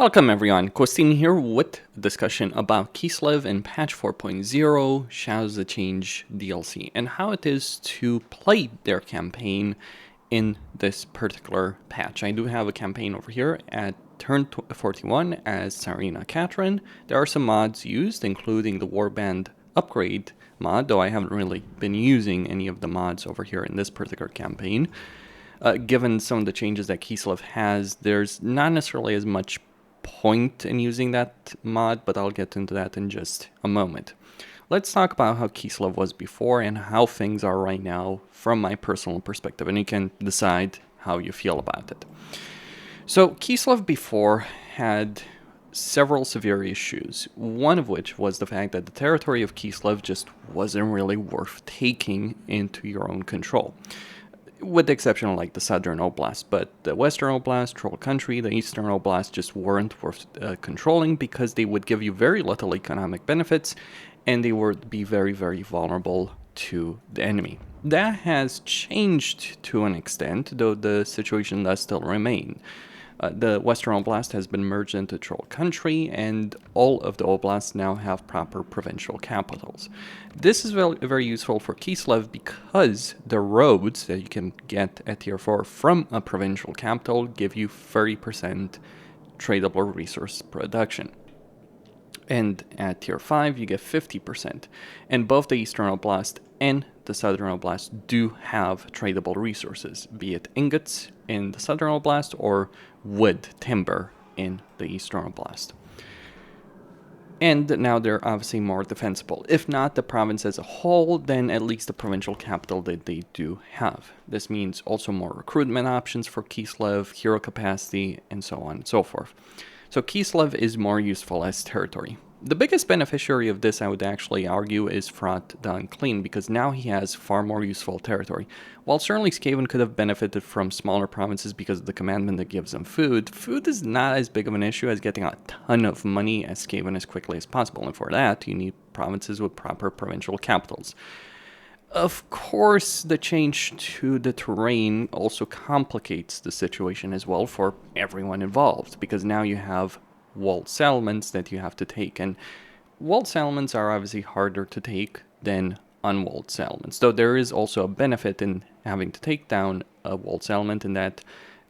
Welcome everyone, Kostin here with a discussion about Kislev in patch 4.0, Shadows of Change DLC, and how it is to play their campaign in this particular patch. I do have a campaign over here at turn 41 as Tsarina Catherine. There are some mods used, including the Warband upgrade mod, though I haven't really been using any of the mods over here in this particular campaign. Given some of the changes that Kislev has, there's not necessarily as much point in using that mod, but I'll get into that in just a moment. Let's talk about how Kislev was before and how things are right now from my personal perspective, and you can decide how you feel about it. So Kislev before had several severe issues, one of which was the fact that the territory of Kislev just wasn't really worth taking into your own control. With the exception of like the Southern Oblast, but the Western Oblast, Troll Country, the Eastern Oblast just weren't worth controlling because they would give you very little economic benefits and they would be very, very vulnerable to the enemy. That has changed to an extent, though the situation does still remain. The Western Oblast has been merged into Troll Country, and all of the Oblasts now have proper provincial capitals. This is very, very useful for Kislev because the roads that you can get at Tier 4 from a provincial capital give you 30% tradable resource production. And at Tier 5, you get 50%. And both the Eastern Oblast and the Southern Oblast do have tradable resources, be it ingots in the Southern Oblast or wood, timber in the Eastern Oblast. And now they're obviously more defensible. If not the province as a whole, then at least the provincial capital that they do have. This means also more recruitment options for Kislev, hero capacity, and so on and so forth. So Kislev is more useful as territory. The biggest beneficiary of this, I would actually argue, is Frot the Unclean, because now he has far more useful territory. While certainly Skaven could have benefited from smaller provinces because of the commandment that gives them food, food is not as big of an issue as getting a ton of money as Skaven as quickly as possible, and for that you need provinces with proper provincial capitals. Of course, the change to the terrain also complicates the situation as well for everyone involved, because now you have walled settlements that you have to take, and walled settlements are obviously harder to take than unwalled settlements, though there is also a benefit in having to take down a walled settlement in that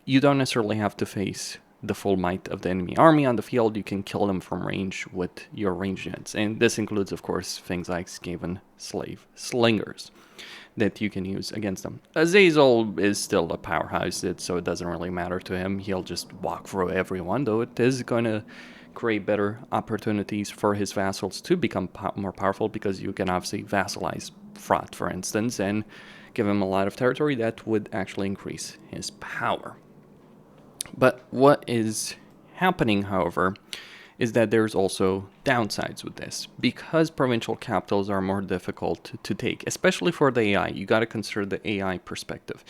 you don't necessarily have to face the full might of the enemy army on the field. You can kill them from range with your range units, and this includes of course things like Skaven slave slingers that you can use against them. Azazel is still a powerhouse, so it doesn't really matter to him. He'll just walk through everyone, though it is going to create better opportunities for his vassals to become more powerful, because you can obviously vassalize Frot, for instance, and give him a lot of territory. That would actually increase his power. But what is happening, however, is that there's also downsides with this. Because provincial capitals are more difficult to take, especially for the AI, you gotta consider the AI perspective.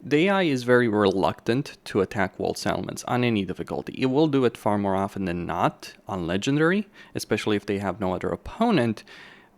The AI is very reluctant to attack walled settlements on any difficulty. It will do it far more often than not on Legendary, especially if they have no other opponent,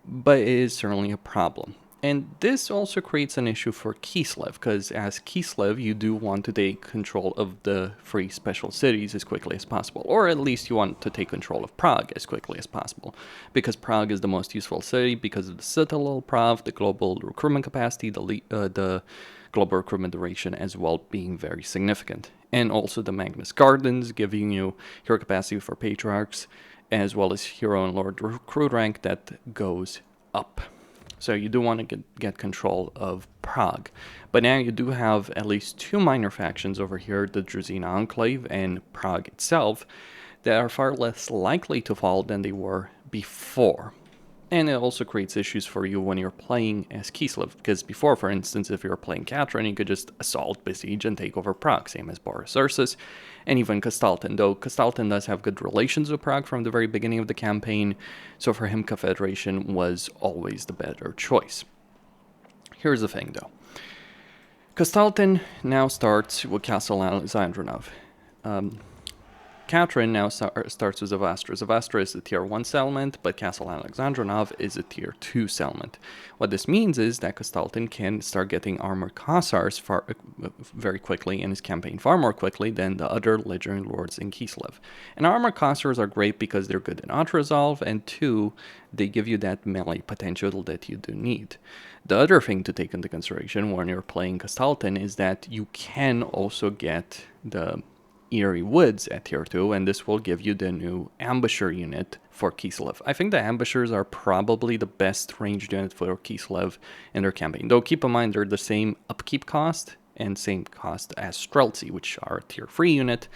but it is certainly a problem. And this also creates an issue for Kislev, because as Kislev, you do want to take control of the free special cities as quickly as possible, or at least you want to take control of Prague as quickly as possible, because Prague is the most useful city because of the Citadel Prav, the global recruitment capacity, the global recruitment duration as well being very significant, and also the Magnus Gardens giving you hero capacity for Patriarchs, as well as hero and lord recruit rank that goes up. So you do want to get control of Prague. But now you do have at least two minor factions over here, the Druzina Enclave and Prague itself, that are far less likely to fall than they were before. And it also creates issues for you when you're playing as Kislev, because before, for instance, if you were playing Catherine, you could just assault, besiege, and take over Prague, same as Boris Ursus, and even Kastaltin, though Kastaltin does have good relations with Prague from the very beginning of the campaign, so for him, Confederation was always the better choice. Here's the thing, though. Kastaltin now starts with Castle Alexandrinov. Catherine now starts with Zavastra. Zavastra is a tier 1 settlement, but Castle Alexandronov is a tier 2 settlement. What this means is that Kastaltin can start getting armored Cossars very quickly in his campaign, far more quickly than the other Legendary Lords in Kislev. And armored Cossars are great because they're good in auto-resolve, and 2, they give you that melee potential that you do need. The other thing to take into consideration when you're playing Kastaltin is that you can also get the Eerie Woods at tier 2, and this will give you the new Ambusher unit for Kislev. I think the Ambushers are probably the best ranged unit for Kislev in their campaign. Though keep in mind they're the same upkeep cost and same cost as Streltsy, which are a tier 3 unit,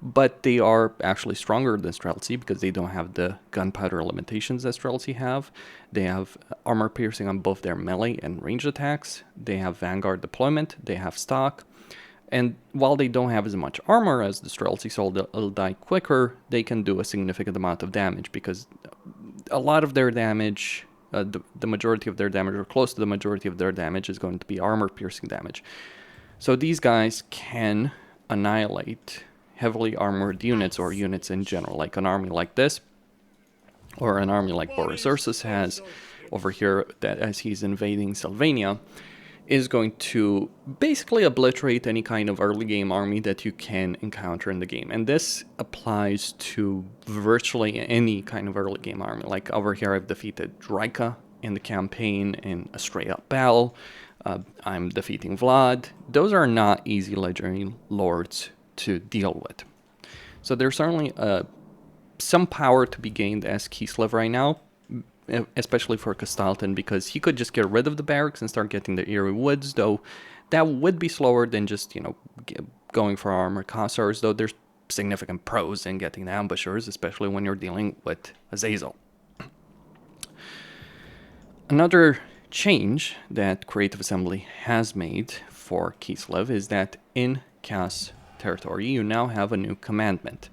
but they are actually stronger than Streltsy because they don't have the gunpowder limitations that Streltsy have. They have armor piercing on both their melee and ranged attacks. They have Vanguard deployment. They have stock. And while they don't have as much armor as the Streltsy, so they'll die quicker, they can do a significant amount of damage because a lot of their damage, the majority of their damage, or close to the majority of their damage, is going to be armor-piercing damage. So these guys can annihilate heavily armored units or units in general, like an army like this, or an army like Boris Ursus has over here, that as he's invading Sylvania, is going to basically obliterate any kind of early game army that you can encounter in the game. And this applies to virtually any kind of early game army. Like over here I've defeated Draika in the campaign in a straight up battle. I'm defeating Vlad. Those are not easy Legendary Lords to deal with. So there's certainly some power to be gained as Kislev right now, especially for Kastaltin, because he could just get rid of the barracks and start getting the Eerie Woods, though that would be slower than just, going for armored Cossars, though there's significant pros in getting the Ambushers, especially when you're dealing with Azazel. Another change that Creative Assembly has made for Kislev is that in Chaos Territory, you now have a new commandment.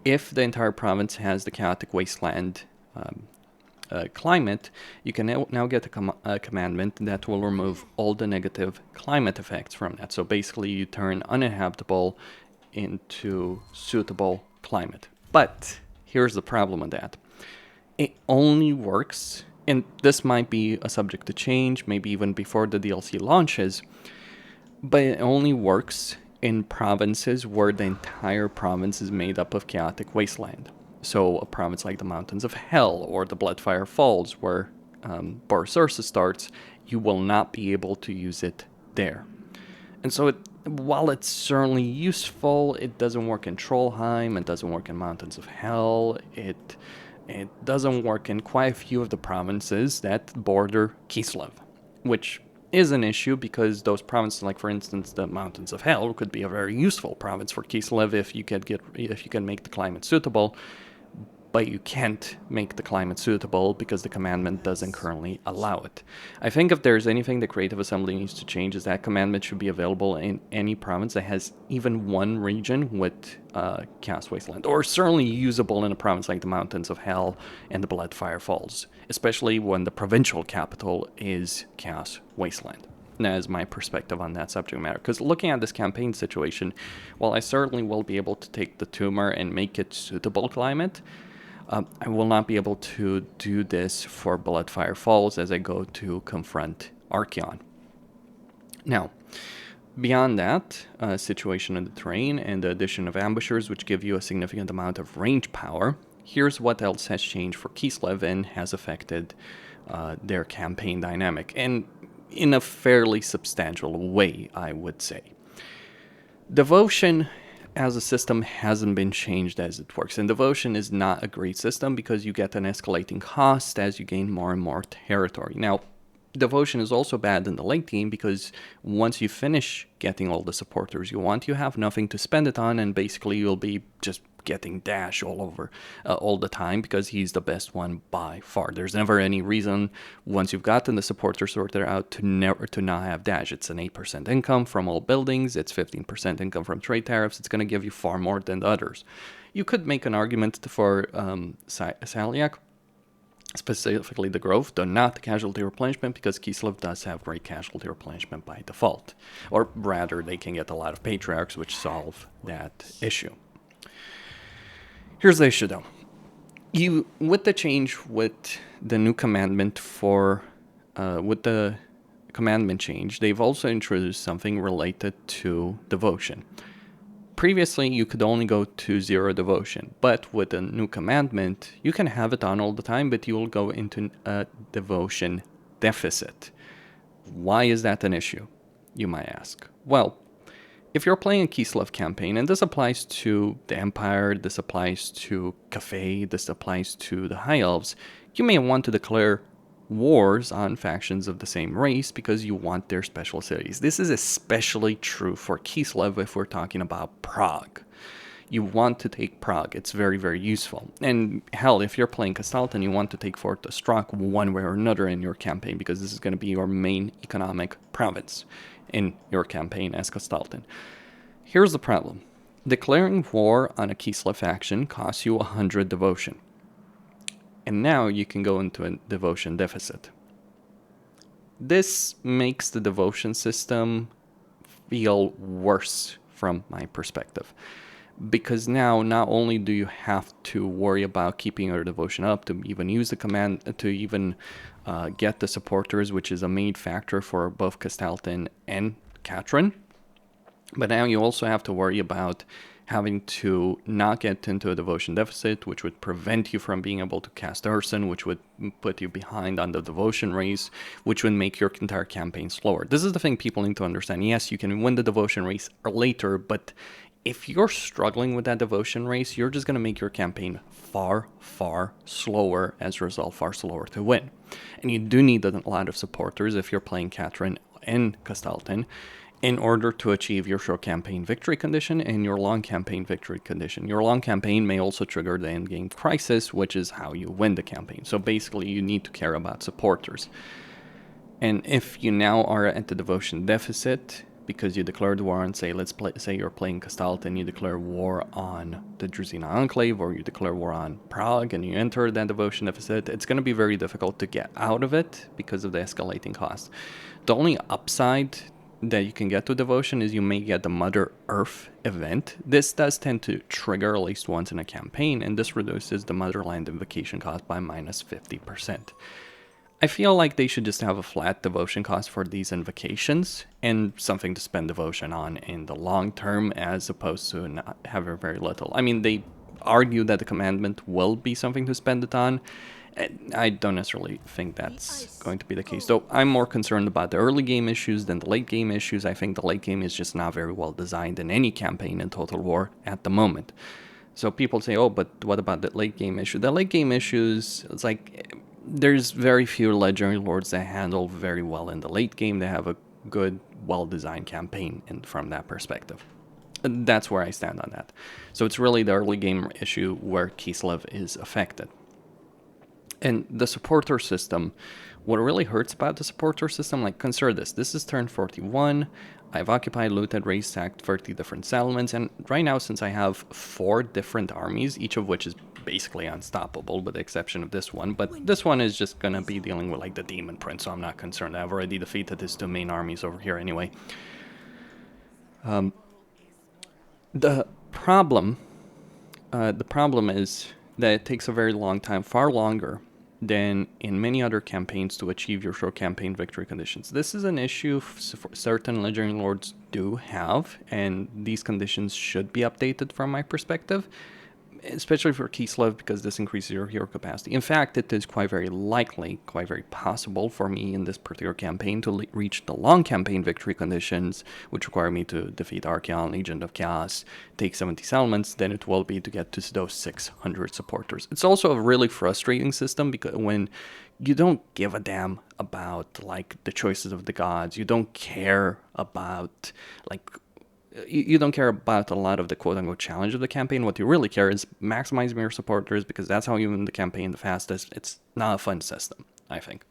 If the entire province has the Chaotic Wasteland climate, you can now get a commandment that will remove all the negative climate effects from that. So basically you turn uninhabitable into suitable climate. But here's the problem with that. It only works, and this might be a subject to change, maybe even before the DLC launches, but it only works in provinces where the entire province is made up of chaotic wasteland. So a province like the Mountains of Hell or the Bloodfire Falls, where Boris Ursus starts, you will not be able to use it there. And so while it's certainly useful, it doesn't work in Trollheim, it doesn't work in Mountains of Hell, it doesn't work in quite a few of the provinces that border Kislev, which is an issue because those provinces, like for instance the Mountains of Hell, could be a very useful province for Kislev if you can make the climate suitable, but you can't make the climate suitable because the commandment doesn't currently allow it. I think if there's anything the Creative Assembly needs to change is that commandment should be available in any province that has even one region with Chaos Wasteland, or certainly usable in a province like the Mountains of Hell and the Bloodfire Falls, especially when the provincial capital is Chaos Wasteland. That is my perspective on that subject matter. Because looking at this campaign situation, while I certainly will be able to take the tumor and make it suitable climate, I will not be able to do this for Bloodfire Falls as I go to confront Archeon. Now, beyond that situation in the terrain and the addition of ambushers, which give you a significant amount of range power, here's what else has changed for Kislev and has affected their campaign dynamic, and in a fairly substantial way, I would say. Devotion as a system hasn't been changed as it works, and Devotion is not a great system because you get an escalating cost as you gain more and more territory. Now, Devotion is also bad in the late game because once you finish getting all the supporters you want, you have nothing to spend it on, and basically you'll be just getting Dash all over all the time because he's the best one by far. There's never any reason once you've gotten the supporters sorted out to not have Dash. It's an 8% income from all buildings. It's 15% income from trade tariffs. It's going to give you far more than the others. You could make an argument for Saliak, specifically the Grove, though not the casualty replenishment, because Kislev does have great casualty replenishment by default. Or rather, they can get a lot of Patriarchs, which solve that issue. Here's the issue, though. With the change, with the new commandment with the commandment change, they've also introduced something related to devotion. Previously, you could only go to 0 devotion, but with the new commandment, you can have it on all the time, but you will go into a devotion deficit. Why is that an issue, you might ask? Well, if you're playing a Kislev campaign, and this applies to the Empire, this applies to Cafe, this applies to the High Elves, you may want to declare wars on factions of the same race because you want their special cities. This is especially true for Kislev if we're talking about Prague. You want to take Prague. It's very, very useful. And hell, if you're playing Kastalten, you want to take Fort Ostrak one way or another in your campaign because this is going to be your main economic province in your campaign as Kastalten. Here's the problem. Declaring war on a Kislev faction costs you 100 devotion. And now you can go into a devotion deficit. This makes the devotion system feel worse from my perspective. Because now not only do you have to worry about keeping your devotion up to even use the command, to even get the supporters, which is a main factor for both Kastalten and Katrin, but now you also have to worry about having to not get into a devotion deficit, which would prevent you from being able to cast Urson, which would put you behind on the devotion race, which would make your entire campaign slower. This is the thing people need to understand. Yes, you can win the devotion race later, but if you're struggling with that devotion race, you're just going to make your campaign far, far slower, as a result, far slower to win. And you do need a lot of supporters if you're playing Katrin and Kastalten, in order to achieve your short campaign victory condition and your long campaign victory condition. Your long campaign may also trigger the endgame crisis, which is how you win the campaign. So basically, you need to care about supporters. And if you now are at the devotion deficit, because you declared war on, say you're playing Kastalten, you declare war on the Druzina Enclave, or you declare war on Prague, and you enter that devotion deficit, it's going to be very difficult to get out of it because of the escalating cost. The only upside that you can get to devotion is you may get the Mother Earth event. This does tend to trigger at least once in a campaign, and this reduces the Motherland invocation cost by minus 50%. I feel like they should just have a flat devotion cost for these invocations and something to spend devotion on in the long term, as opposed to not having very little. I mean, they argue that the commandment will be something to spend it on. I don't necessarily think that's going to be the case, though. I'm more concerned about the early game issues than the late game issues. I think the late game is just not very well designed in any campaign in Total War at the moment. So people say, oh, but what about the late game issue? The late game issues, it's like there's very few legendary lords that handle very well in the late game. They have a good, well-designed campaign from that perspective. That's where I stand on that. So it's really the early game issue where Kislev is affected. And the supporter system, what really hurts about the supporter system, like consider this. This is turn 41. I've occupied, looted, raised, sacked 30 different settlements. And right now, since I have 4 different armies, each of which is basically unstoppable with the exception of this one. But this one is just going to be dealing with like the Demon Prince, so I'm not concerned. I've already defeated his 2 main armies over here anyway. The problem is that it takes a very long time, far longer than in many other campaigns, to achieve your short campaign victory conditions. This is an issue certain legendary lords do have, and these conditions should be updated from my perspective, especially for Kislev, because this increases your hero capacity. In fact, it is quite very likely, quite very possible for me in this particular campaign to reach the long campaign victory conditions, which require me to defeat Archaon, Legion of Chaos, take 70 settlements, than it will be to get to those 600 supporters. It's also a really frustrating system because when you don't give a damn about like the choices of the gods, you don't care about like you don't care about a lot of the quote-unquote challenge of the campaign. What you really care is maximizing your supporters, because that's how you win the campaign the fastest. It's not a fun system, I think.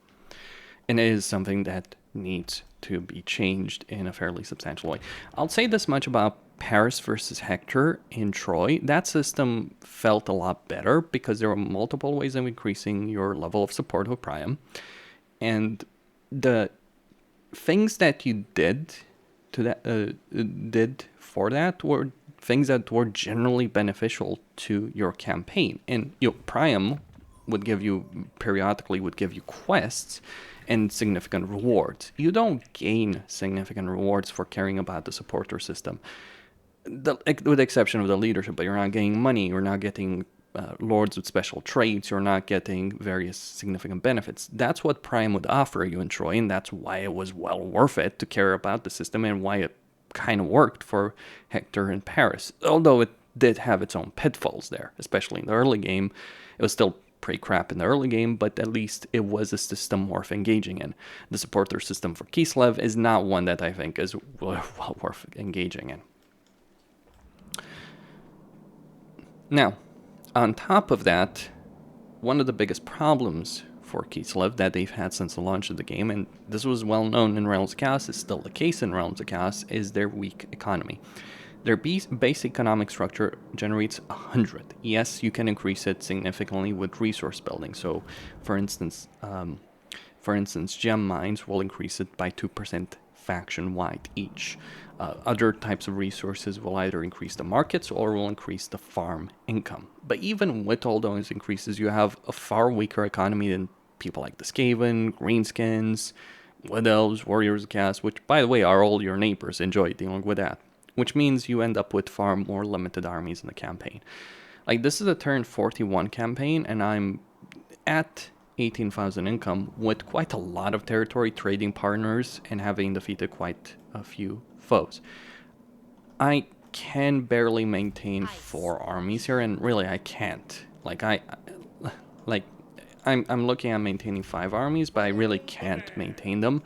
And it is something that needs to be changed in a fairly substantial way. I'll say this much about Paris versus Hector in Troy. That system felt a lot better because there were multiple ways of increasing your level of support with Priam. And the things that you did for that were things that were generally beneficial to your campaign. And Priam would give you, periodically would give you quests and significant rewards. You don't gain significant rewards for caring about the supporter system, with the exception of the leadership, but you're not getting money, you're not getting lords with special traits, you're not getting various significant benefits. That's what Prime would offer you in Troy, and that's why it was well worth it to care about the system and why it kind of worked for Hector and Paris. Although it did have its own pitfalls there, especially in the early game. It was still pretty crap in the early game, but at least it was a system worth engaging in. The supporter system for Kislev is not one that I think is well worth engaging in. Now, on top of that, one of the biggest problems for Kislev that they've had since the launch of the game, and this was well known in Realms of Chaos, is still the case in Realms of Chaos, is their weak economy. Their base economic structure generates 100. Yes, you can increase it significantly with resource building. So, for instance, gem mines will increase it by 2% faction-wide each. Other types of resources will either increase the markets or will increase the farm income. But even with all those increases, you have a far weaker economy than people like the Skaven, Greenskins, Wood Elves, Warriors of Chaos, which, by the way, are all your neighbors. Enjoy dealing with that. Which means you end up with far more limited armies in the campaign. Like, this is a turn 41 campaign, and I'm at 18,000 income with quite a lot of territory trading partners and having defeated quite a few foes. I can barely maintain 4 armies here, and really I can't. I'm looking at maintaining 5 armies, but I really can't maintain them.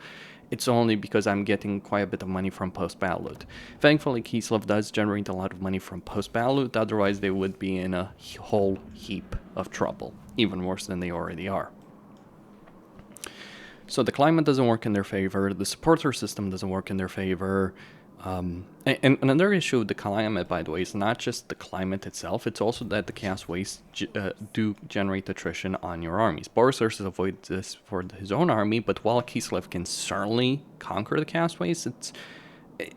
It's only because I'm getting quite a bit of money from post-battle loot. Thankfully, Kislev does generate a lot of money from post-battle loot, otherwise they would be in a whole heap of trouble, even worse than they already are. So the climate doesn't work in their favor, the supporter system doesn't work in their favor. And another issue with the climate, by the way, is not just the climate itself, it's also that the chaos wastes do generate attrition on your armies. Boris Ursus avoids this for his own army, but while Kislev can certainly conquer the chaos wastes,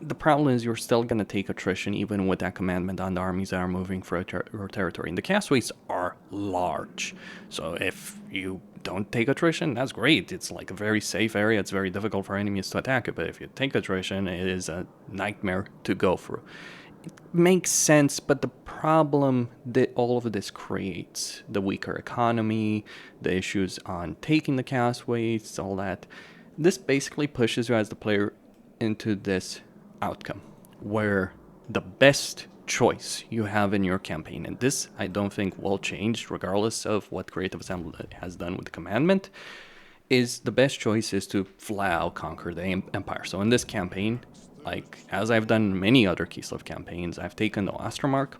the problem is you're still going to take attrition even with that commandment on the armies that are moving for your territory. And the chaos wastes are large. So if you don't take attrition, that's great. It's like a very safe area. It's very difficult for enemies to attack it. But if you take attrition, it is a nightmare to go through. It makes sense, but the problem that all of this creates, the weaker economy, the issues on taking the chaos wastes, all that, this basically pushes you as the player into this outcome where the best choice you have in your campaign, and this I don't think will change regardless of what Creative Assembly has done with the commandment, is the best choice is to flat out conquer the Empire. So in this campaign, like as I've done in many other Kislev campaigns, I've taken the Ostermark,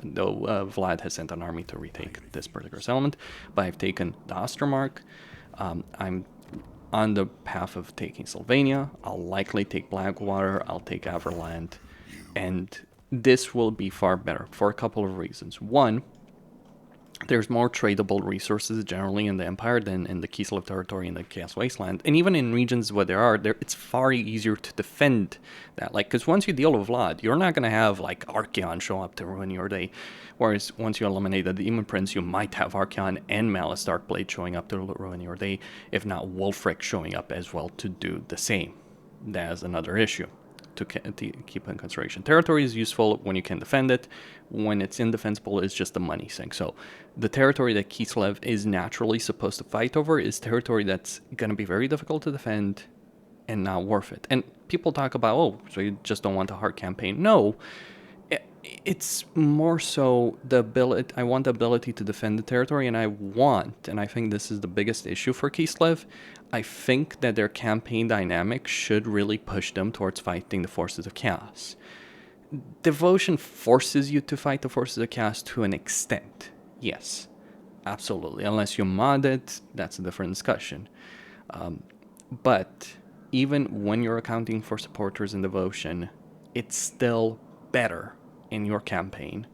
though Vlad has sent an army to retake this particular settlement, but I've taken the Ostermark. I'm on the path of taking Sylvania. I'll likely take Blackwater, I'll take Everland, and this will be far better for a couple of reasons. One, there's more tradable resources generally in the Empire than in the Kislev territory in the Chaos Wasteland. And even in regions where it's far easier to defend that. Like, because once you deal with Vlad, you're not going to have, like, Archaon show up to ruin your day. Whereas once you eliminate the Demon Prince, you might have Archaon and Malice Darkblade showing up to ruin your day, if not Wolfric showing up as well to do the same. That's another issue to keep in consideration. Territory is useful when you can defend it. When it's indefensible, it's just a money sink. So the territory that Kislev is naturally supposed to fight over is territory that's going to be very difficult to defend and not worth it. And people talk about, oh, so you just don't want a hard campaign. No, it's more so the ability. I want the ability to defend the territory, and I think this is the biggest issue for Kislev. I think that their campaign dynamic should really push them towards fighting the forces of chaos. Devotion forces you to fight the forces of chaos to an extent. Yes, absolutely. Unless you mod it, that's a different discussion. But even when you're accounting for supporters in devotion, it's still better in your campaign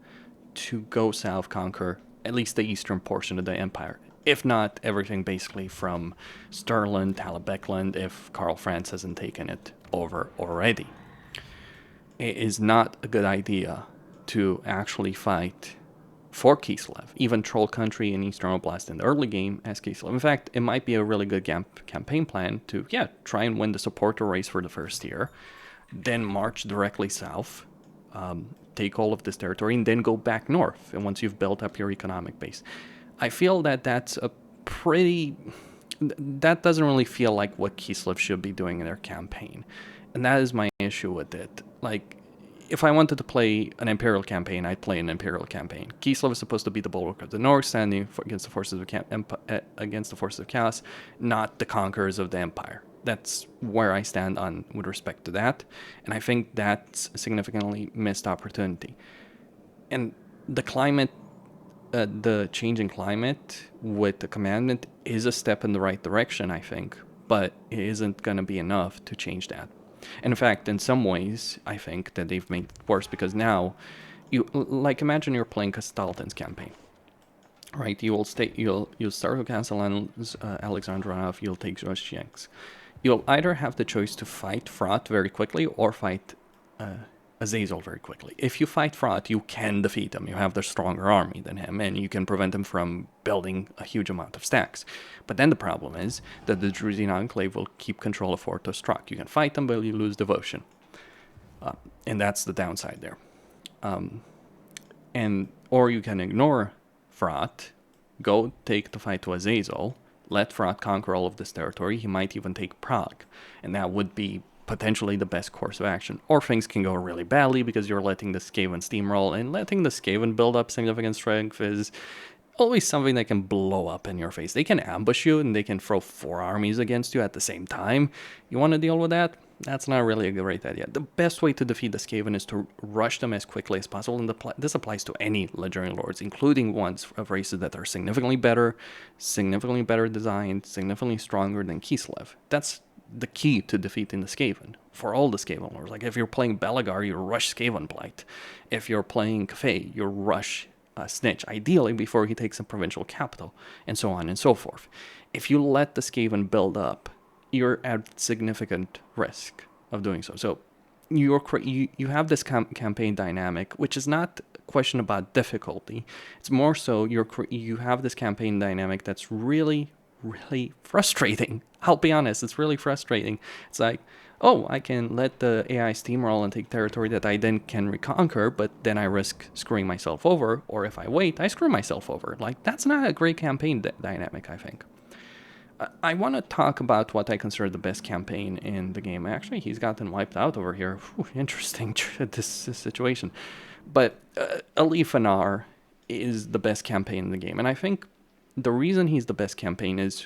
to go south, conquer at least the eastern portion of the Empire. If not, everything basically from Stirland, Talabecland, if Karl Franz hasn't taken it over already. It is not a good idea to actually fight for Kislev, even Troll Country and Eastern Oblast in the early game as Kislev. In fact, it might be a really good campaign plan to, try and win the supporter race for the first year, then march directly south, take all of this territory, and then go back north, and once you've built up your economic base. I feel that that's a pretty... That doesn't really feel like what Kislev should be doing in their campaign. And that is my issue with it. Like, if I wanted to play an Imperial campaign, I'd play an Imperial campaign. Kislev is supposed to be the bulwark of the North, standing against the forces of chaos, not the conquerors of the Empire. That's where I stand on with respect to that, and I think that's a significantly missed opportunity. And the climate, the changing climate with the commandment is a step in the right direction, I think, but it isn't going to be enough to change that. And in fact, in some ways, I think that they've made it worse, because now, imagine you're playing Kastaltan's campaign, right? You'll start with Castle Alexandronov, you'll take Zhozhensk. You'll either have the choice to fight Frot very quickly or fight Azazel very quickly. If you fight Frot, you can defeat him. You have the stronger army than him, and you can prevent him from building a huge amount of stacks. But then the problem is that the Drusian Enclave will keep control of Fort Ostrak. You can fight them, but you lose devotion. And that's the downside there. Or you can ignore Frot, go take the fight to Azazel, let Frot conquer all of this territory. He might even take Prague, and that would be potentially the best course of action. Or things can go really badly because you're letting the Skaven steamroll, and letting the Skaven build up significant strength is always something that can blow up in your face. They can ambush you, and they can throw 4 armies against you at the same time. You want to deal with that? That's not really a great idea. The best way to defeat the Skaven is to rush them as quickly as possible, and this applies to any Legendary Lords, including ones of races that are significantly better designed, significantly stronger than Kislev. That's the key to defeating the Skaven, for all the Skaven Lords. Like, if you're playing Belagar, you rush Skaven Blight. If you're playing Cathay, you rush Snitch, ideally before he takes a provincial capital, and so on and so forth. If you let the Skaven build up, you're at significant risk of doing so. So you have this campaign dynamic, which is not a question about difficulty. It's more so you have this campaign dynamic that's really, really frustrating. I'll be honest, it's really frustrating. It's like, oh, I can let the AI steamroll and take territory that I then can reconquer, but then I risk screwing myself over. Or if I wait, I screw myself over. Like, that's not a great campaign dynamic, I think. I want to talk about what I consider the best campaign in the game. Actually, he's gotten wiped out over here. Whew, interesting, this situation. But Alifanar is the best campaign in the game. And I think the reason he's the best campaign is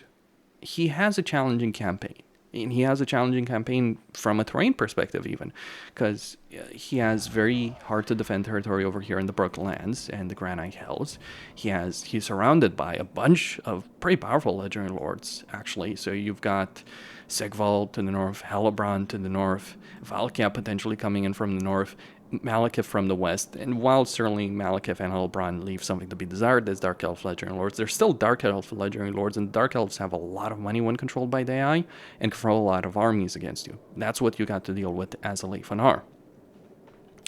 he has a challenging campaign. And he has a challenging campaign from a terrain perspective even, because he has very hard to defend territory over here in the Brooklands and the Granite Hills. He's surrounded by a bunch of pretty powerful Legendary Lords, actually. So you've got Sigvald to the north, Hellebron to the north, Valkia potentially coming in from the north, Malekith from the west. And while certainly Malekith and Hellebron leave something to be desired as Dark Elf Legendary Lords, they're still Dark Elf Legendary Lords, and Dark Elves have a lot of money when controlled by the AI and control a lot of armies against you. That's what you got to deal with as a Lefanar.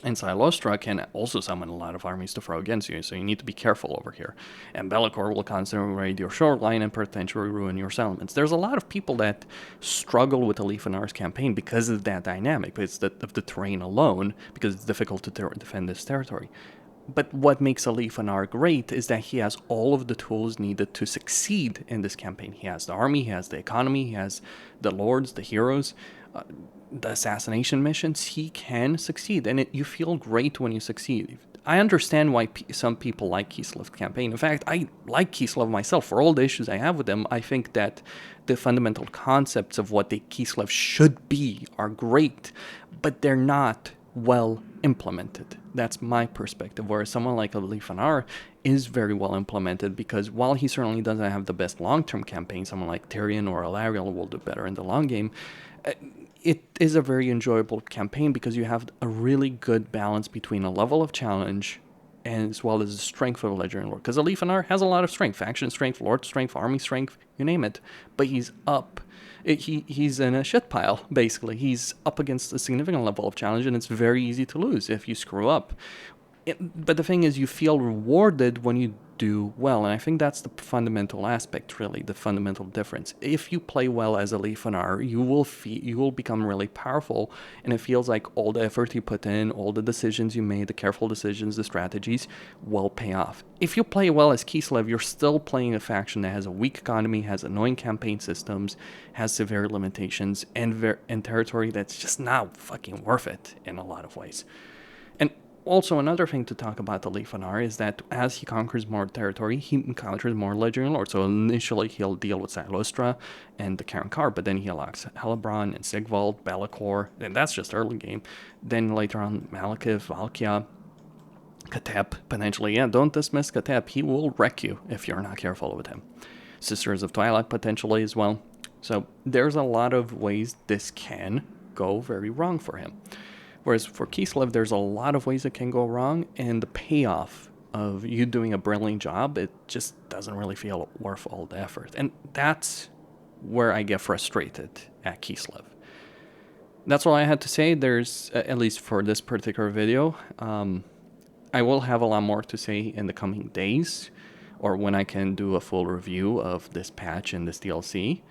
And Sinnelleos can also summon a lot of armies to throw against you, so you need to be careful over here. And Be'lakor will constantly raid your shoreline and potentially ruin your settlements. There's a lot of people that struggle with the Lefanar's campaign because of that dynamic, because of the terrain alone, because it's difficult to defend this territory. But what makes Alifanar great is that he has all of the tools needed to succeed in this campaign. He has the army, he has the economy, he has the lords, the heroes, the assassination missions. He can succeed, and you feel great when you succeed. I understand why some people like Kislev's campaign. In fact, I like Kislev myself. For all the issues I have with them, I think that the fundamental concepts of what the Kislev should be are great, but they're not well implemented. That's my perspective, whereas someone like Alifanar is very well implemented, because while he certainly doesn't have the best long-term campaign, someone like Tyrion or Alariel will do better in the long game. It is a very enjoyable campaign because you have a really good balance between a level of challenge and as well as the strength of a Legendary Lord. Because Alifanar has a lot of strength, faction strength, lord strength, army strength, you name it. But he's up. He's in a shit pile, basically. He's up against a significant level of challenge, and it's very easy to lose if you screw up. But the thing is, you feel rewarded when you do well, and I think that's the fundamental aspect, really, the fundamental difference. If you play well as a Leafanar, you will become really powerful, and it feels like all the effort you put in, all the decisions you made, the careful decisions, the strategies, will pay off. If you play well as Kislev, you're still playing a faction that has a weak economy, has annoying campaign systems, has severe limitations, and territory that's just not fucking worth it in a lot of ways. And also, another thing to talk about the Leafanar is that as he conquers more territory, he encounters more legendary lords. So initially, he'll deal with Silustra and the Karankar, but then he unlocks Helebron and Sigvald, Be'lakor, and that's just early game. Then later on, Malekith, Valkia, Katep, potentially. Yeah, don't dismiss Katep. He will wreck you if you're not careful with him. Sisters of Twilight, potentially, as well. So there's a lot of ways this can go very wrong for him. Whereas for Kislev, there's a lot of ways it can go wrong, and the payoff of you doing a brilliant job, it just doesn't really feel worth all the effort. And that's where I get frustrated at Kislev. That's all I had to say. There's, at least for this particular video, I will have a lot more to say in the coming days, or when I can do a full review of this patch and this DLC.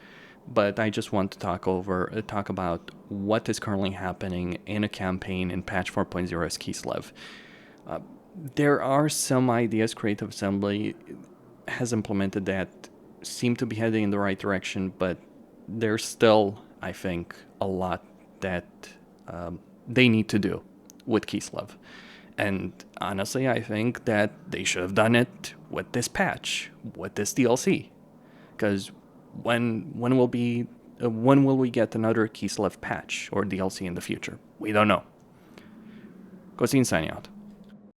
But I just want to talk about what is currently happening in a campaign in patch 4.0 as Kislev. There are some ideas Creative Assembly has implemented that seem to be heading in the right direction, but there's still, I think, a lot that they need to do with Kislev. And honestly, I think that they should have done it with this patch, with this DLC. Because when will we get another Kislev patch or DLC in the future? We don't know. Kostin signing out.